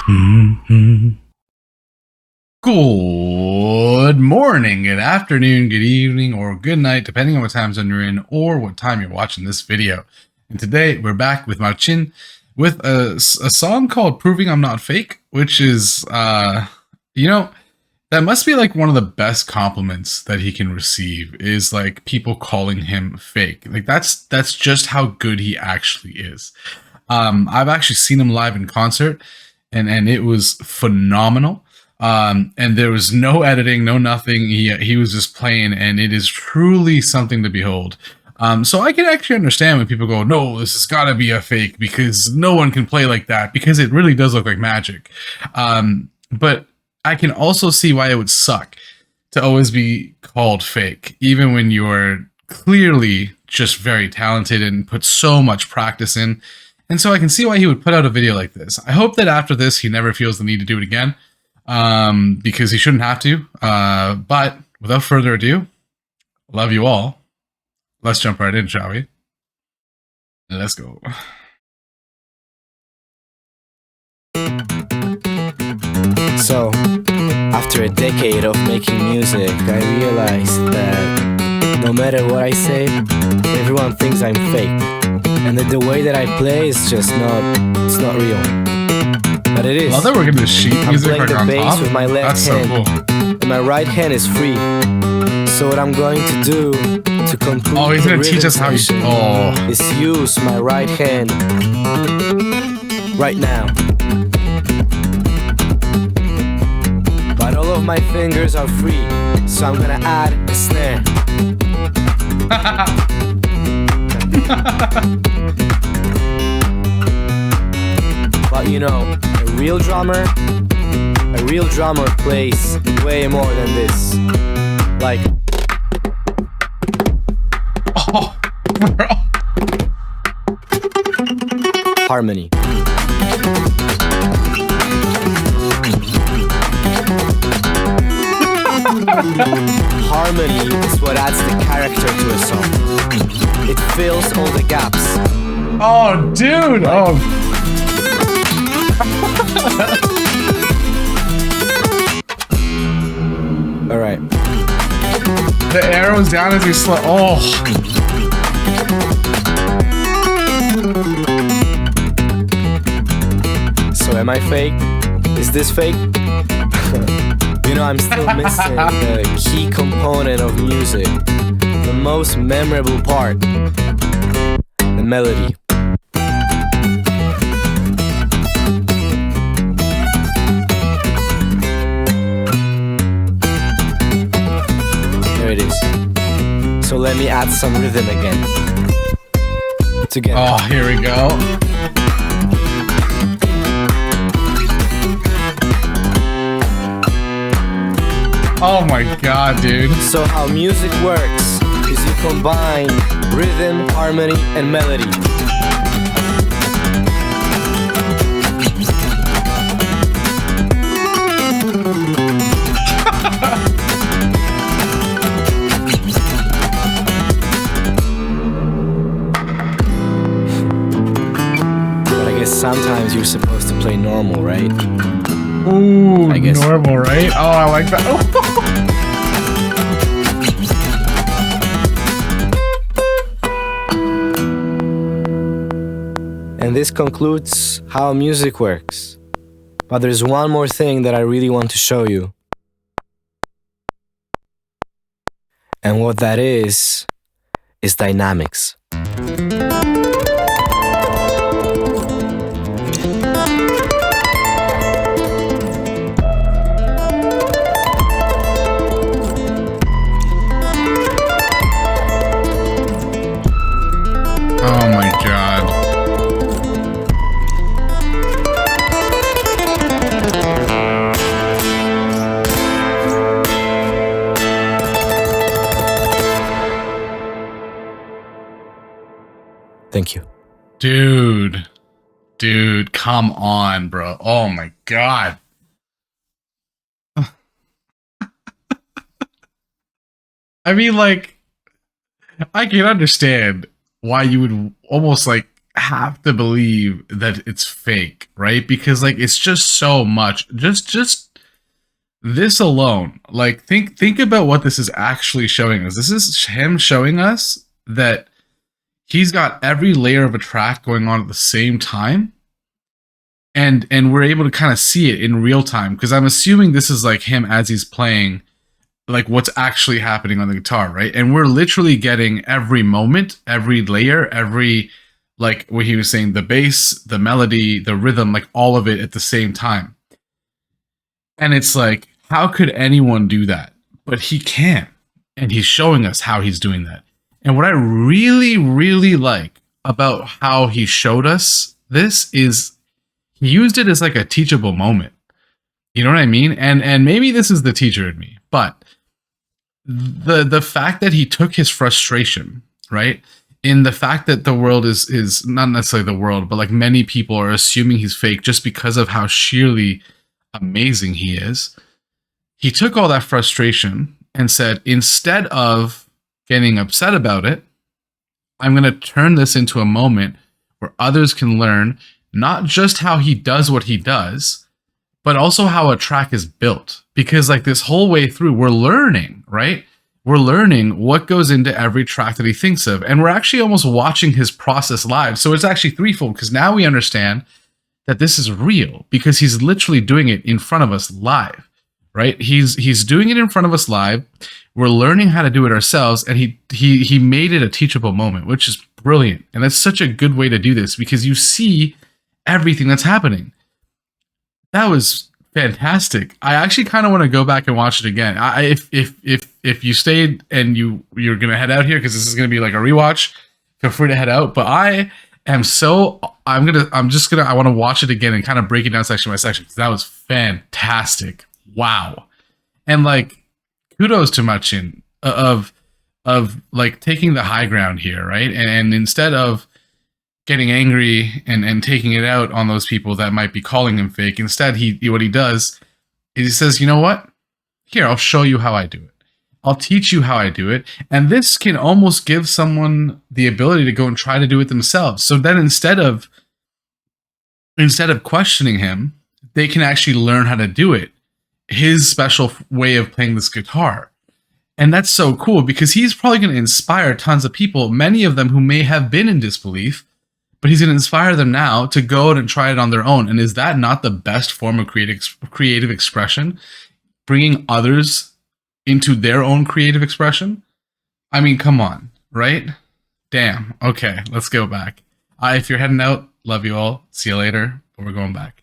Mm-hmm. Good morning, good afternoon, good evening, or good night, depending on what time zone you're in or what time you're watching this video. And today we're back with Marcin with a song called Proving I'm Not Fake, which is, that must be like one of the best compliments that he can receive is like people calling him fake. Like that's just how good he actually is. I've actually seen him live in concert and it was phenomenal. And there was no editing, no nothing. He was just playing, and it is truly something to behold. So I can actually understand when people go, no, this has got to be a fake because no one can play like that, because it really does look like magic. But I can also see why it would suck to always be called fake, even when you're clearly just very talented and put so much practice in. And so I can see why he would put out a video like this. I hope that after this, he never feels the need to do it again. Because he shouldn't have to. But without further ado, love you all. Let's jump right in, shall we? Let's go. So, after a decade of making music, I realized that no matter what I say, everyone thinks I'm fake, and that the way that I play is just it's not real. But it is. Love that we're getting the sheet music right on top. I'm playing the bass with my left hand, so cool. And my right hand is free. So what I'm going to do to complete he's gonna teach us how is use my right hand right now. But all of my fingers are free, so I'm gonna add a snare. But you know, a real drummer plays way more than this. Like harmony. Harmony is what adds the character to a song. It fills all the gaps. Oh, dude! Alright. The arrows down as you slow. So am I fake? Is this fake? You know, I'm still missing the key component of music. The most memorable part. The melody. There it is. So let me add some rhythm again. Together. Oh, here we go. Oh my god, dude. So how music works is you combine rhythm, harmony, and melody. But I guess sometimes you're supposed to play normal, right? Ooh, I guess. Normal, right? Oh, I like that. And this concludes how music works. But there's one more thing that I really want to show you. And what that is dynamics. Oh my god. Thank you. Dude, come on, bro. Oh my god. I mean, like, I can understand why you would almost like have to believe that it's fake, right? Because like it's just so much. Just this alone, like think about what this is actually showing us. This is him showing us that he's got every layer of a track going on at the same time, and we're able to kind of see it in real time, because I'm assuming this is like him as he's playing, like what's actually happening on the guitar, right? And we're literally getting every moment, every layer, every, like what he was saying, the bass, the melody, the rhythm, like all of it at the same time. And it's like, how could anyone do that? But he can. And he's showing us how he's doing that. And what I really, really like about how he showed us this is he used it as like a teachable moment. You know what I mean? And maybe this is the teacher in me, but the fact that he took his frustration, right? In the fact that the world is not necessarily the world, but like many people are assuming he's fake just because of how sheerly amazing he is. He took all that frustration and said, instead of getting upset about it, I'm going to turn this into a moment where others can learn not just how he does what he does, but also how a track is built. Because like this whole way through, we're learning, right? We're learning what goes into every track that he thinks of. And we're actually almost watching his process live. So it's actually threefold, because now we understand that this is real, because he's literally doing it in front of us live, right? He's doing it in front of us live. We're learning how to do it ourselves. And he made it a teachable moment, which is brilliant. And that's such a good way to do this, because you see everything that's happening. That was fantastic. I actually kind of want to go back and watch it again. If you stayed and you're gonna head out here, because this is gonna be like a rewatch, feel free to head out. But I want to watch it again and kind of break it down section by section, because that was fantastic. Wow. And like, kudos to Marcin of like taking the high ground here, right? And instead of getting angry and taking it out on those people that might be calling him fake, instead what he does is he says, you know what? Here, I'll show you how I do it. I'll teach you how I do it. And this can almost give someone the ability to go and try to do it themselves. So then instead of questioning him, they can actually learn how to do it, his special way of playing this guitar. And that's so cool, because he's probably going to inspire tons of people, many of them who may have been in disbelief, but he's going to inspire them now to go out and try it on their own. And is that not the best form of creative expression? Bringing others into their own creative expression? I mean, come on, right? Damn. Okay, let's go back. If you're heading out, love you all. See you later. But we're going back.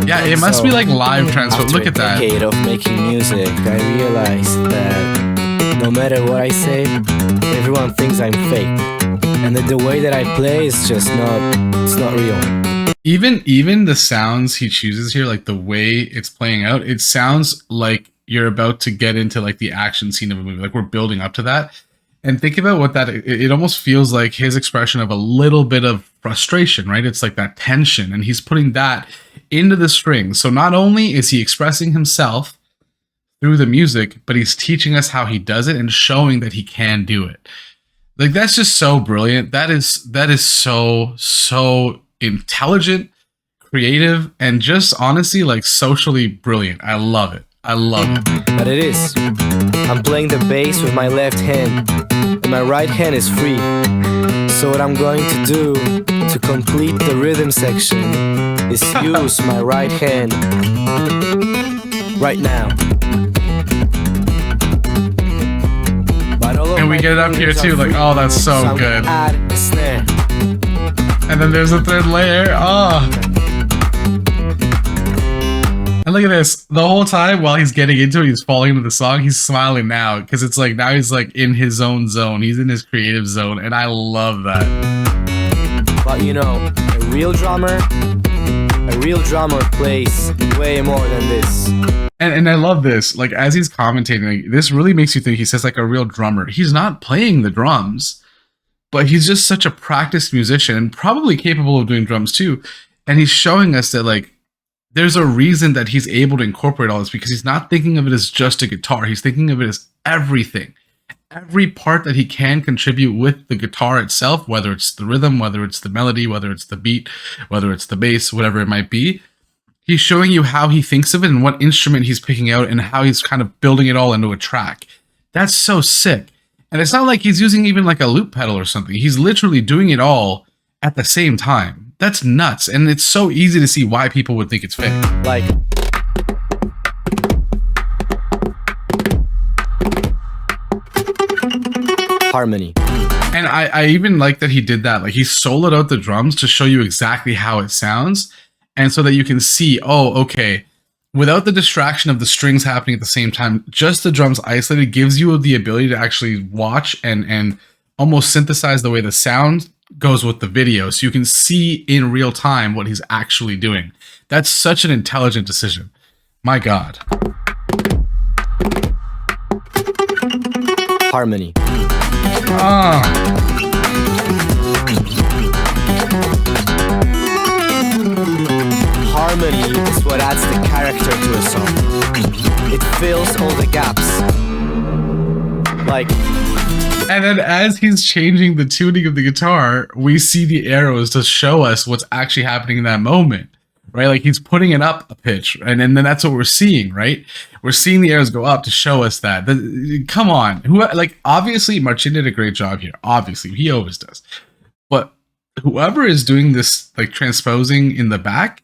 Yeah, it must be like live transfer. Look at that. After a decade of making music, I realized that no matter what I say, everyone thinks I'm fake, and that the way that I play is just not real. Even the sounds he chooses here, like the way it's playing out, it sounds like you're about to get into like the action scene of a movie, like we're building up to that. And think about what that, it almost feels like his expression of a little bit of frustration, right? It's like that tension, and he's putting that into the strings. So not only is he expressing himself through the music, but he's teaching us how he does it and showing that he can do it. Like, that's just so brilliant. That is so intelligent, creative, and just honestly like socially brilliant. I love it. I love it. But it is. I'm playing the bass with my left hand, and my right hand is free. So what I'm going to do to complete the rhythm section is use my right hand right now. And we get it up here too, like, oh, that's so good. And then there's a third layer. Oh. And look at this. The whole time while he's getting into it, he's falling into the song, he's smiling now, because it's like now he's like in his own zone. He's in his creative zone, and I love that. But you know, a real drummer plays way more than this. And I love this. Like, as he's commentating, like, this really makes you think he says like a real drummer. He's not playing the drums, but he's just such a practiced musician and probably capable of doing drums too. And he's showing us that like there's a reason that he's able to incorporate all this, because he's not thinking of it as just a guitar. He's thinking of it as everything. every part that he can contribute with the guitar itself, whether it's the rhythm, whether it's the melody, whether it's the beat, whether it's the bass, whatever it might be. He's showing you how he thinks of it and what instrument he's picking out and how he's kind of building it all into a track. That's so sick. And it's not like he's using even like a loop pedal or something. He's literally doing it all at the same time. That's nuts. And it's so easy to see why people would think it's fake. Like, harmony. And I even like that he did that. Like he soloed out the drums to show you exactly how it sounds. And so that you can see, oh, okay, without the distraction of the strings happening at the same time, just the drums isolated gives you the ability to actually watch and almost synthesize the way the sound goes with the video. So you can see in real time what he's actually doing. That's such an intelligent decision. My God. Harmony. Harmony is what adds the character to a song. It fills all the gaps. Like, and then as he's changing the tuning of the guitar, we see the arrows to show us what's actually happening in that moment, right? Like he's putting it up a pitch, and then that's what we're seeing, right? We're seeing the arrows go up to show us that. Come on, obviously Marcin did a great job here. Obviously, he always does. But whoever is doing this, like transposing in the back,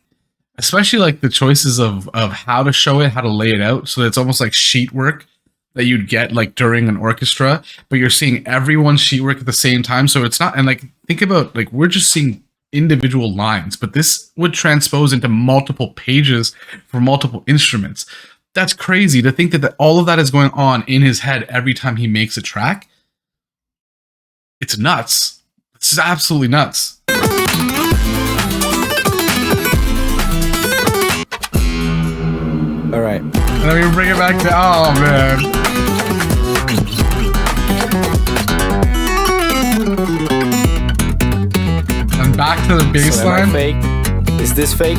especially like the choices of how to show it, how to lay it out, so that it's almost like sheet work that you'd get like during an orchestra, but you're seeing everyone's sheet work at the same time. So it's not, and like think about like we're just seeing individual lines, but this would transpose into multiple pages for multiple instruments. That's crazy to think that all of that is going on in his head every time he makes a track. It's nuts. It's absolutely nuts. all right. And then we bring it back to, oh man. And back to the bass So line. am I fake? Is this fake?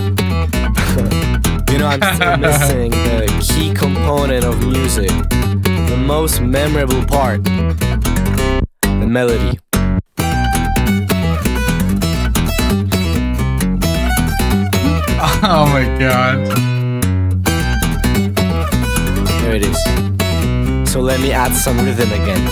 You know, I'm still missing the key component of music, the most memorable part, the melody. Oh my god. There it is. So let me add some rhythm again.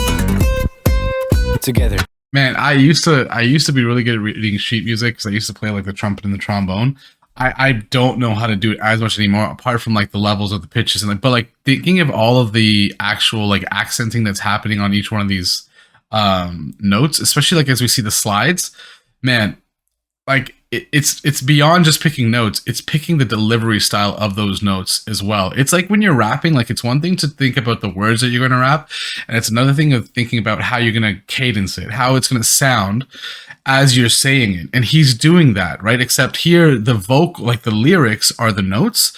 Together. Man, I used to be really good at reading sheet music because I used to play like the trumpet and the trombone. I don't know how to do it as much anymore, apart from like the levels of the pitches and like, but like thinking of all of the actual like accenting that's happening on each one of these notes, especially like as we see the slides, man, like it's beyond just picking notes. It's picking the delivery style of those notes as well. It's like when you're rapping, like it's one thing to think about the words that you're going to rap, and it's another thing of thinking about how you're going to cadence it, how it's going to sound as you're saying it. And he's doing that, right? Except here, the vocal, like the lyrics are the notes,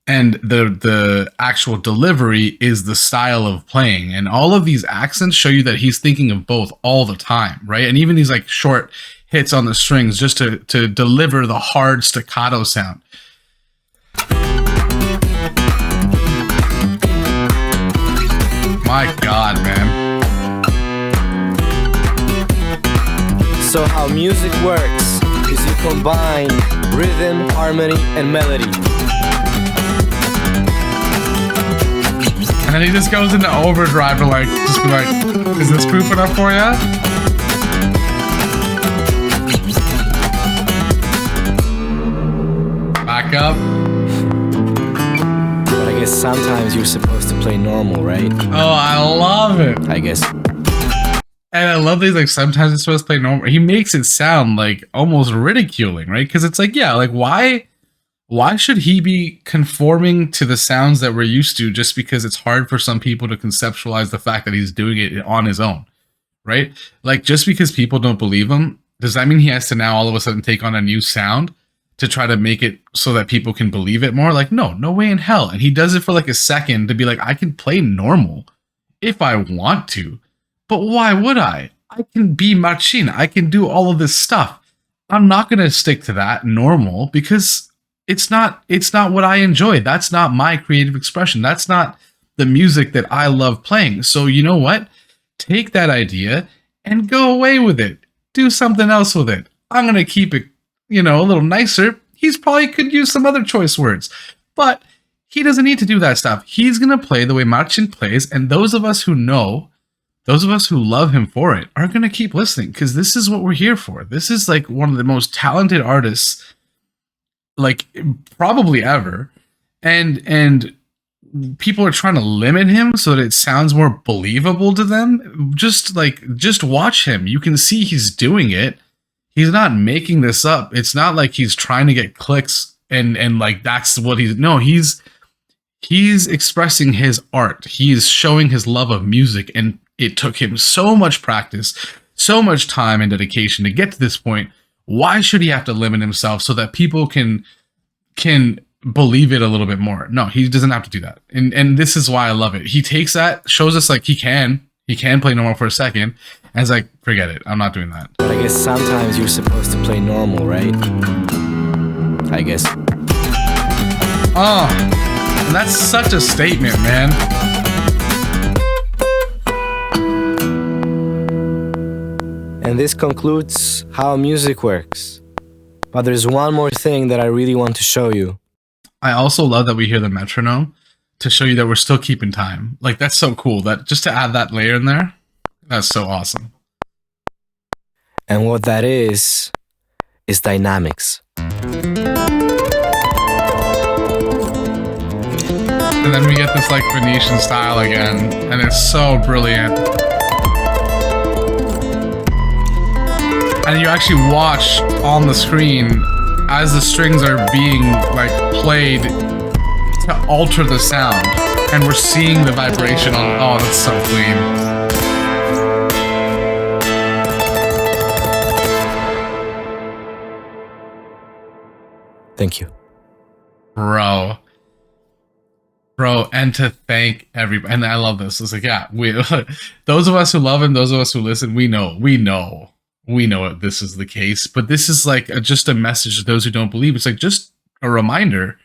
and the actual delivery is the style of playing. And all of these accents show you that he's thinking of both all the time, right? And even these like short hits on the strings just to deliver the hard staccato sound. My God, man. So how music works is you combine rhythm, harmony, and melody. And then he just goes into overdrive to like, just be like, is this group enough for ya? Back up. But I guess sometimes you're supposed to play normal, right? Oh, I love it. I guess. And I love these, like, sometimes it's supposed to play normal. He makes it sound like almost ridiculing, right? Because it's like, yeah, like why should he be conforming to the sounds that we're used to just because it's hard for some people to conceptualize the fact that he's doing it on his own, right? Like, just because people don't believe him, does that mean he has to now all of a sudden take on a new sound to try to make it so that people can believe it more? Like, no way in hell. And he does it for like a second to be like, I can play normal if I want to. But why would I? I can be Marcin. I can do all of this stuff. I'm not going to stick to that normal because it's not what I enjoy. That's not my creative expression. That's not the music that I love playing. So you know what? take that idea and go away with it. Do something else with it. I'm going to keep it, a little nicer. He's probably could use some other choice words, but he doesn't need to do that stuff. He's going to play the way Marcin plays, and those of us who know, those of us who love him for it, are going to keep listening, because this is what we're here for. This is like one of the most talented artists, like probably ever, and people are trying to limit him so that it sounds more believable to them. Just watch him. You can see he's doing it. He's not making this up. It's not like he's trying to get clicks and like that's what he's expressing his art. He's showing his love of music, and it took him so much practice, so much time and dedication to get to this point. Why should he have to limit himself so that people can believe it a little bit more? No, he doesn't have to do that. And this is why I love it. He takes that, shows us like he can play normal for a second, and it's like, forget it, I'm not doing that. But I guess sometimes you're supposed to play normal, right? I guess. Oh, and that's such a statement, man. And this concludes how music works. But there's one more thing that I really want to show you. I also love that we hear the metronome to show you that we're still keeping time. Like, that's so cool. That just to add that layer in there, that's so awesome. And what that is dynamics. And then we get this like Venetian style again, and it's so brilliant. And you actually watch on the screen as the strings are being like played to alter the sound, and we're seeing the vibration on. Oh, that's so clean. Thank you. Bro, and to thank everybody. And I love this. It's like, yeah, those of us who love him, those of us who listen, we know this is the case. But this is like just a message to those who don't believe. It's like just a reminder.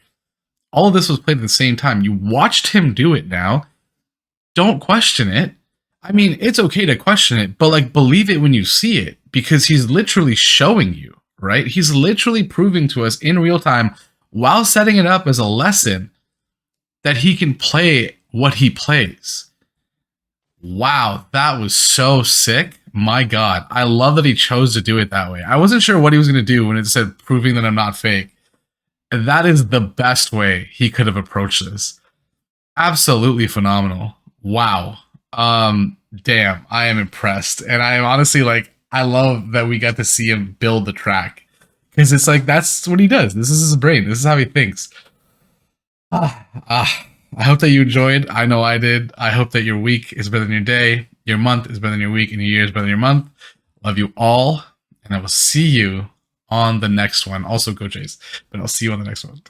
All of this was played at the same time. You watched him do it now. Don't question it. I mean, it's okay to question it, but like believe it when you see it, because he's literally showing you, right? He's literally proving to us in real time while setting it up as a lesson that he can play what he plays. Wow, that was so sick. My God, I love that he chose to do it that way. I wasn't sure what he was going to do when it said proving that I'm not fake. That is the best way he could have approached this. Absolutely phenomenal. Wow. Damn, I am impressed. And I am honestly like, I love that we got to see him build the track. Because it's like, that's what he does. This is his brain. This is how he thinks. I hope that you enjoyed. I know I did. I hope that your week is better than your day. Your month is better than your week. And your year is better than your month. Love you all. And I will see you on the next one. Also, go Jays. But I'll see you on the next one.